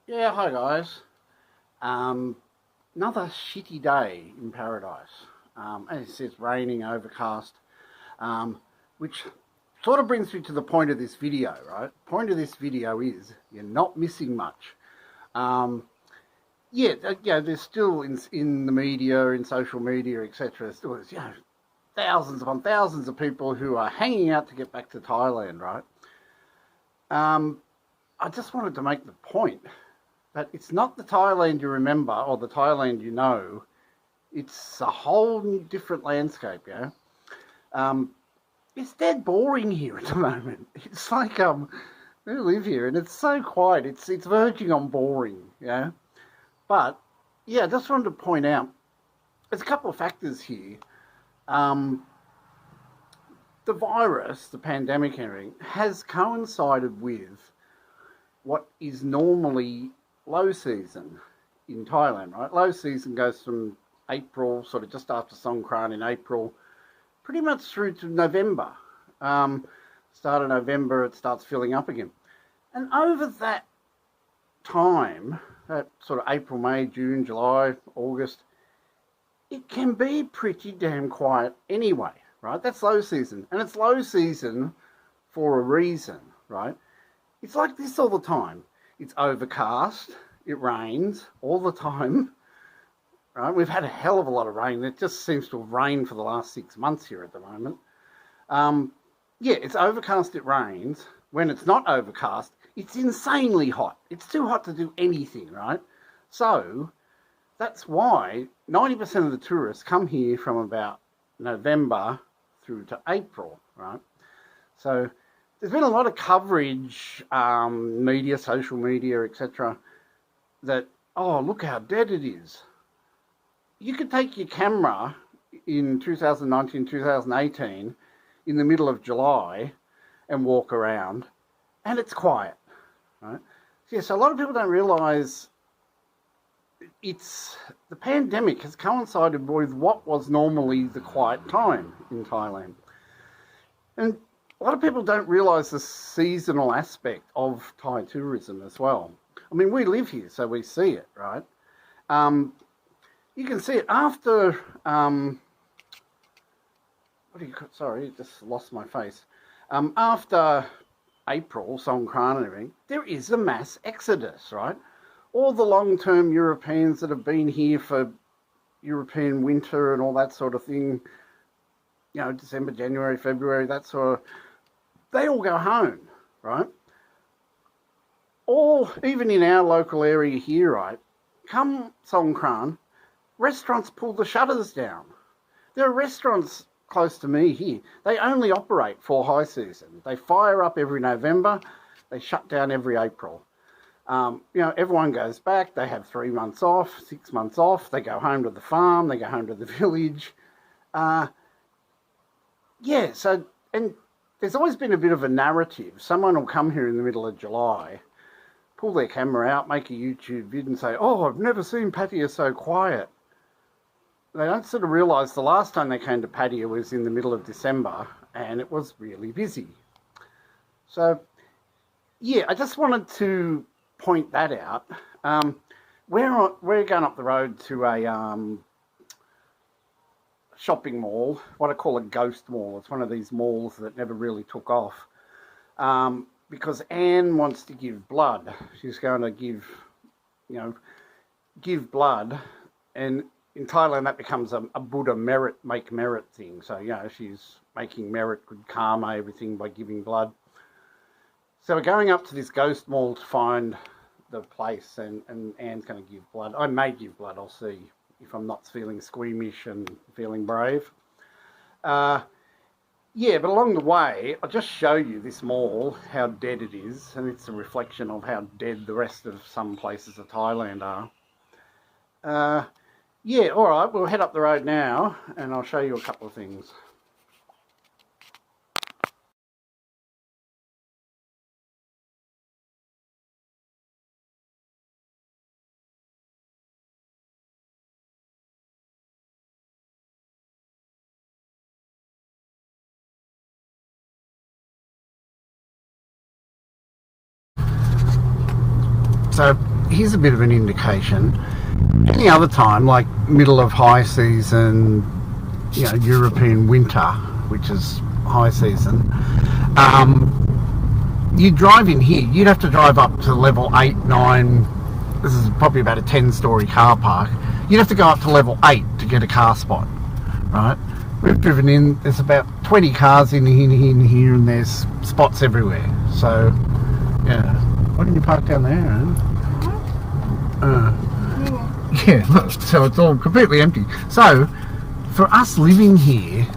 Yeah, hi guys. Um, Another shitty day in paradise. As it says, raining, overcast, um, which sort of brings me to the point of this video, right? The point of this video is you're not missing much. Um, there's still in the media, in social media, etc. Still, thousands upon thousands of people who are hanging out to get back to Thailand, right? Um, I just wanted to make the point that it's not the Thailand you remember or the Thailand you know. It's a whole different landscape, yeah. Um, it's dead boring here at the moment. It's like we live here and it's so quiet. It's verging on boring, yeah. But yeah, I just wanted to point out there's a couple of factors here. Um, the virus, the pandemic, and everything has coincided with what is normally low season in Thailand, right? Low season goes from April, sort of just after Songkran in April, pretty much through to November. Start of November, it starts filling up again. And over that time, that sort of April, May, June, July, August, it can be pretty damn quiet anyway, right? That's low season. And it's low season for a reason, right? It's like this all the time. It's overcast, it rains all the time, right? We've had a hell of a lot of rain. It just seems to have rained for the last 6 months here at the moment. It's overcast, it rains. When it's not overcast, it's insanely hot. It's too hot to do anything, right? So that's why 90% of the tourists come here from about November through to April, right? So there's been a lot of coverage, media, social media, etc., that, oh, look how dead it is. You could take your camera in 2019, 2018, in the middle of July and walk around, and it's quiet, right? So a lot of people don't realise the pandemic has coincided with what was normally the quiet time in Thailand. And a lot of people don't realise the seasonal aspect of Thai tourism as well. I mean, we live here, so we see it, right? You can see it after, sorry, just lost my face. After April, Songkran and everything, there is a mass exodus, right? All the long-term Europeans that have been here for European winter and all that sort of thing, December, January, February, that sort of, they all go home, right? Even in our local area here, right, come Songkran, restaurants pull the shutters down. There are restaurants close to me here. They only operate for high season. They fire up every November. They shut down every April. Everyone goes back. They have 3 months off, 6 months off. They go home to the farm. They go home to the village. And there's always been a bit of a narrative. Someone will come here in the middle of July, pull their camera out, make a YouTube vid and say, oh, I've never seen Pattaya so quiet. They don't sort of realise the last time they came to Pattaya was in the middle of December and it was really busy. So, yeah, I just wanted to point that out. We're going up the road to a shopping mall, what I call a ghost mall. It's one of these malls that never really took off. Because Anne wants to give blood. She's going to give blood. And in Thailand, that becomes a Buddha make merit thing. So, she's making merit, good karma, everything by giving blood. So we're going up to this ghost mall to find the place, and Anne's going to give blood. I may give blood, I'll see if I'm not feeling squeamish and feeling brave. But along the way, I'll just show you this mall, how dead it is, and it's a reflection of how dead the rest of some places of Thailand are. All right, we'll head up the road now, and I'll show you a couple of things. So here's a bit of an indication. Any other time, like middle of high season, you know, European winter, which is high season, you drive in here, you'd have to drive up to level 8, 9, this is probably about a 10-storey car park, you'd have to go up to level 8 to get a car spot, right? We've driven in, there's about 20 cars in here, and there's spots everywhere. So, yeah. Why didn't you park down there? Yeah, look, so it's all completely empty. So, for us living here,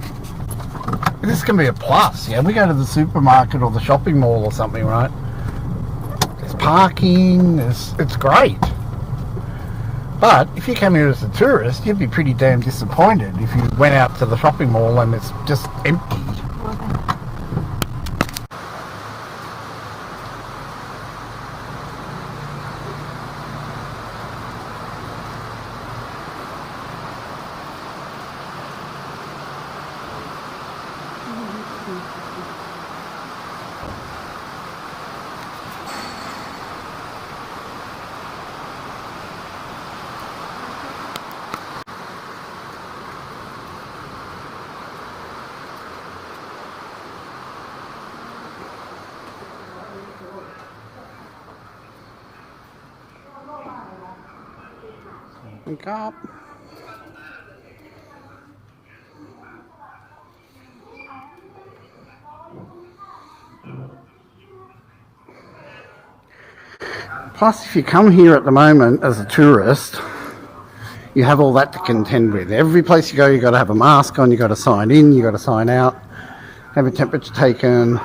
this can be a plus. Yeah, we go to the supermarket or the shopping mall or something, right? There's parking, it's great. But if you come here as a tourist, you'd be pretty damn disappointed if you went out to the shopping mall and it's just empty. Wake up. Plus, if you come here at the moment as a tourist, you have all that to contend with. Every place you go, you've got to have a mask on, you've got to sign in, you've got to sign out, have a temperature taken.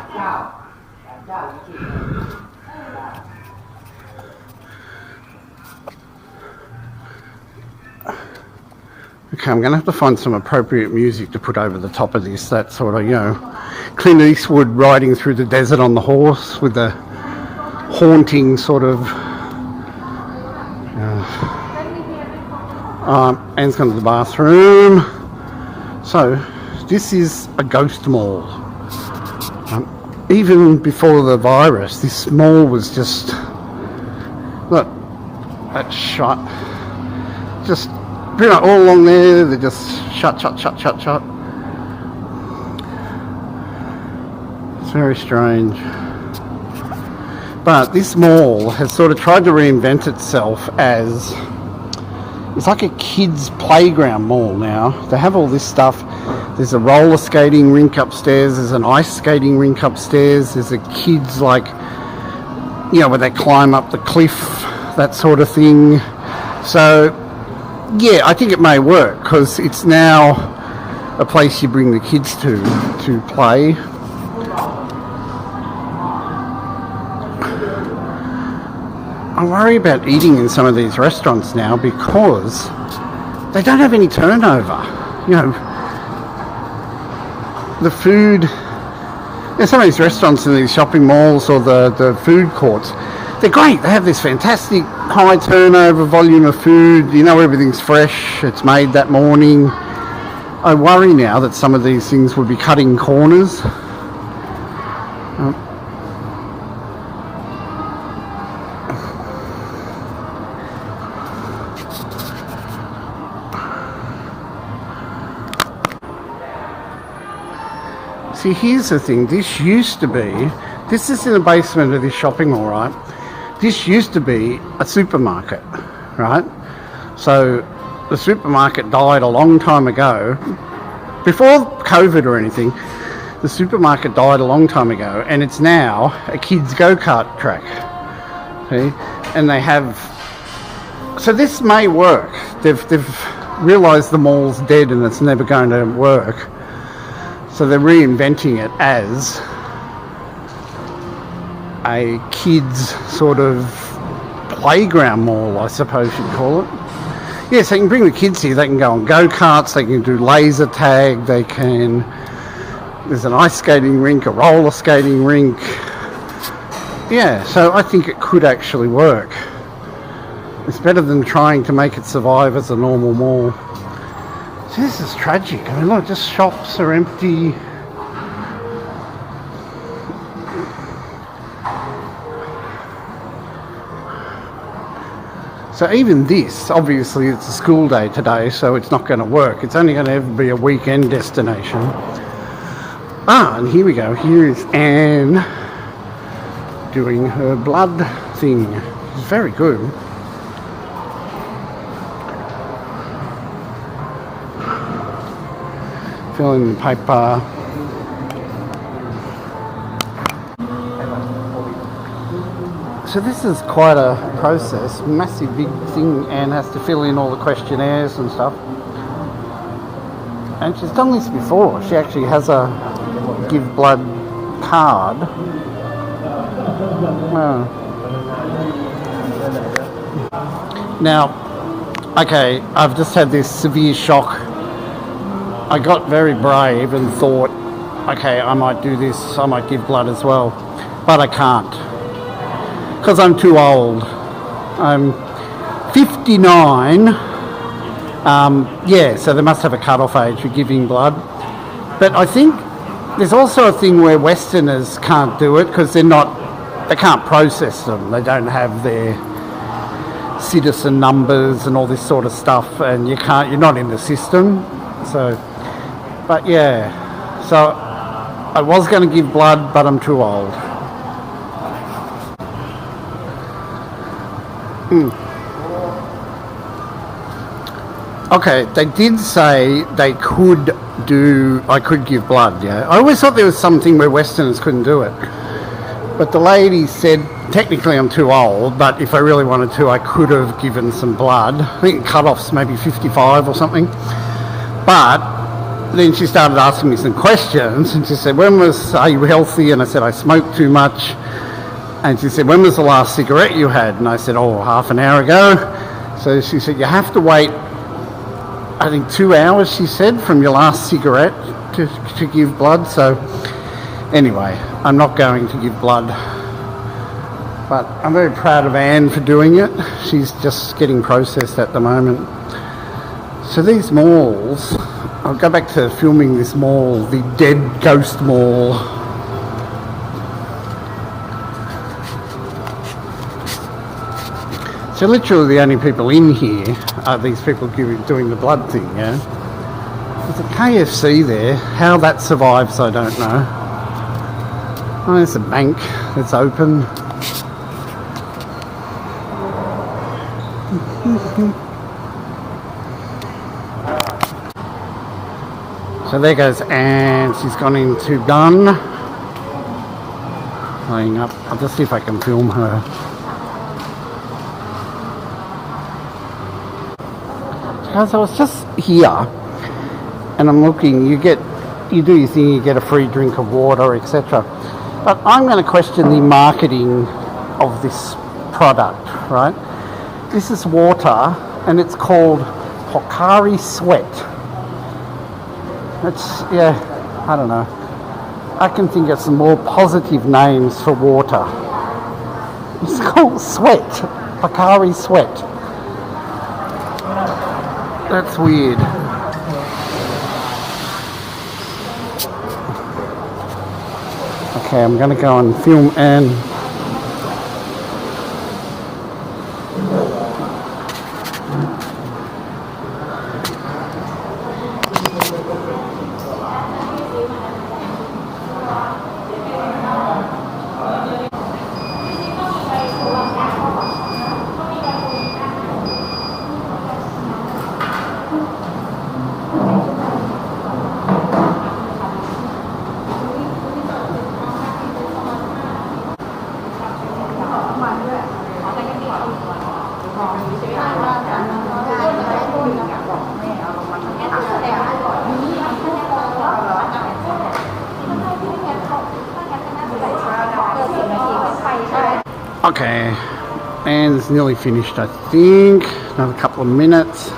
Okay, I'm going to have to find some appropriate music to put over the top of this. That sort of, you know, Clint Eastwood riding through the desert on the horse with the haunting sort of... Anne's gone to the bathroom. So, this is a ghost mall. Even before the virus, this mall was just... Look, that's shut. Just... Pretty much all along there, they're just shut. It's very strange. But this mall has sort of tried to reinvent itself as... It's like a kids' playground mall now. They have all this stuff. There's a roller skating rink upstairs, there's an ice skating rink upstairs, there's a kids, like, you know, where they climb up the cliff, that sort of thing. So... yeah, I think it may work because it's now a place you bring the kids to play. I worry about eating in some of these restaurants now because they don't have any turnover. You know, the food... some of these restaurants in these shopping malls or the food courts, they're great. They have this fantastic high turnover volume of food. You know, everything's fresh. It's made that morning. I worry now that some of these things would be cutting corners. See, here's the thing. This used to be... This is in the basement of this shopping mall, right? This used to be a supermarket, right? So the supermarket died a long time ago. Before COVID or anything, the supermarket died a long time ago, and it's now a kids' go-kart track. See? And they have... So this may work. They've realised the mall's dead and it's never going to work. So they're reinventing it as a kids sort of playground mall, I suppose you'd call it. Yes, they can bring the kids here. They can go on go-karts, they can do laser tag, they can... There's an ice skating rink, a roller skating rink. Yeah, so I think it could actually work. It's better than trying to make it survive as a normal mall. So this is tragic. I mean, look, just shops are empty. So even this, obviously it's a school day today, so it's not going to work. It's only going to ever be a weekend destination. And here we go. Here is Anne doing her blood thing. It's very good. Fill in the paper. So this is quite a process, massive big thing. Anne has to fill in all the questionnaires and stuff. And she's done this before. She actually has a give blood card. Now, okay, I've just had this severe shock. I got very brave and thought, okay, I might do this, I might give blood as well. But I can't. Because I'm too old. I'm 59. Yeah, so they must have a cut-off age for giving blood. But I think there's also a thing where Westerners can't do it because they can't process them. They don't have their citizen numbers and all this sort of stuff, and you're not in the system. So, but yeah, so I was going to give blood, but I'm too old. Okay, they did say I could give blood, yeah. I always thought there was something where Westerners couldn't do it. But the lady said, technically I'm too old, but if I really wanted to, I could have given some blood. I think cut-off's maybe 55 or something. But then she started asking me some questions, and she said, are you healthy? And I said, I smoke too much. And she said, when was the last cigarette you had? And I said, half an hour ago. So she said, you have to wait, I think 2 hours, she said, from your last cigarette to give blood. So anyway, I'm not going to give blood. But I'm very proud of Anne for doing it. She's just getting processed at the moment. So these malls, I'll go back to filming this mall, the Dead Ghost Mall. So literally the only people in here are these people doing the blood thing, yeah? There's a KFC there. How that survives, I don't know. Oh, there's a bank that's open. So there goes Anne. She's gone into done. Laying up. I'll just see if I can film her. Guys, I was just here and I'm looking, you do your thing, you get a free drink of water, etc. But I'm going to question the marketing of this product, right? This is water and it's called Pocari Sweat. I don't know. I can think of some more positive names for water. It's called Sweat. Pocari Sweat. That's weird. Okay, I'm going to go and film Anne. Okay, and it's nearly finished, I think. Another couple of minutes.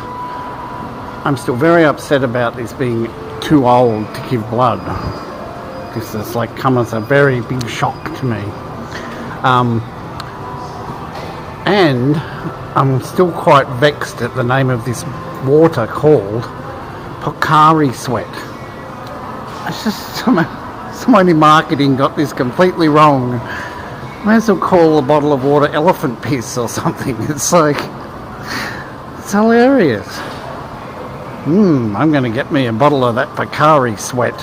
I'm still very upset about this being too old to give blood. This has come as a very big shock to me. And I'm still quite vexed at the name of this water called Pocari Sweat. It's just someone in marketing got this completely wrong. May as well call a bottle of water elephant piss or something. It's That's hilarious. I'm going to get me a bottle of that Pocari Sweat.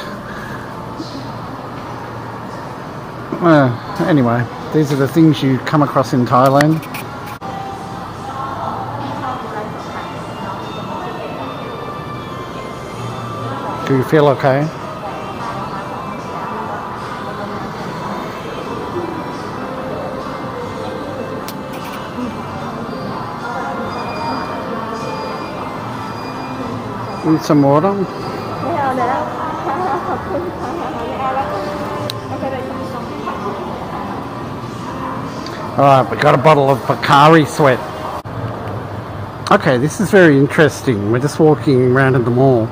Anyway, these are the things you come across in Thailand. Do you feel okay? Need some water? Alright, we got a bottle of Pocari Sweat. Okay, this is very interesting. We're just walking around in the mall.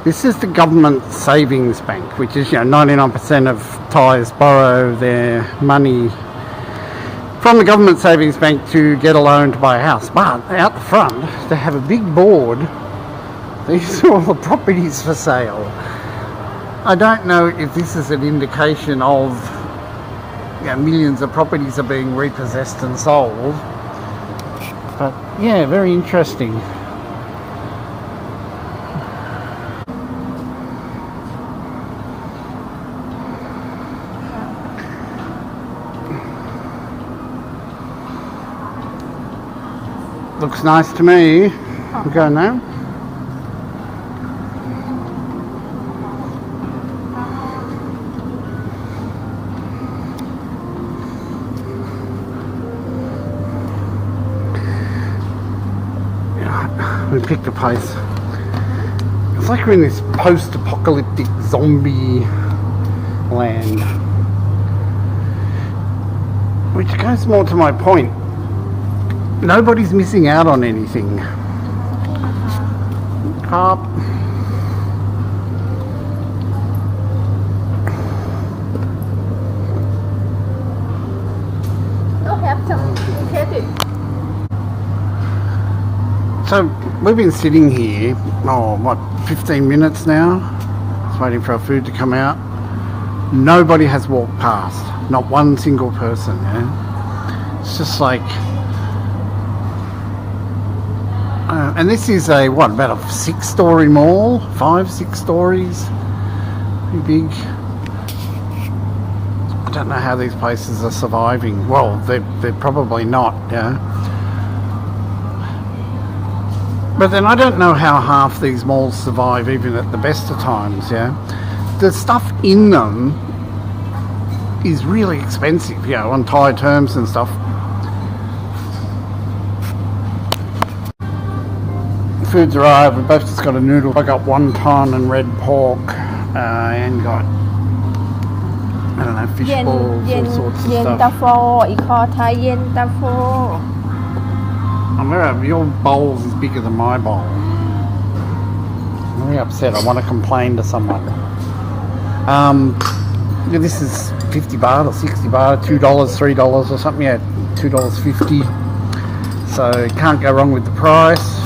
This is the government savings bank, which is, 99% of Thais borrow their money from the government savings bank to get a loan to buy a house. But out the front, they have a big board. These are all the properties for sale. I don't know if this is an indication of millions of properties are being repossessed and sold. But yeah, very interesting. Looks nice to me. We go now. We picked a place. It's like we're in this post-apocalyptic zombie land, which goes more to my point. Nobody's missing out on anything. Carp. No, have some credit. So we've been sitting here, 15 minutes now, just waiting for our food to come out. Nobody has walked past, not one single person, It's just like, and this is about a 6-story mall, 5-6 stories, pretty big. I don't know how these places are surviving. Well, they're probably not, But then I don't know how half these malls survive even at the best of times, The stuff in them is really expensive, on Thai terms and stuff. Food's arrived. We both just got a noodle. I got wonton and red pork, and got, I don't know, fish balls, all sorts of stuff. Tafo, you call Thai yen tafo. Your bowl's is bigger than my bowl. I'm very upset. I want to complain to someone. This is 50 baht or 60 baht, $2, $3 or something. $2.50. So can't go wrong with the price.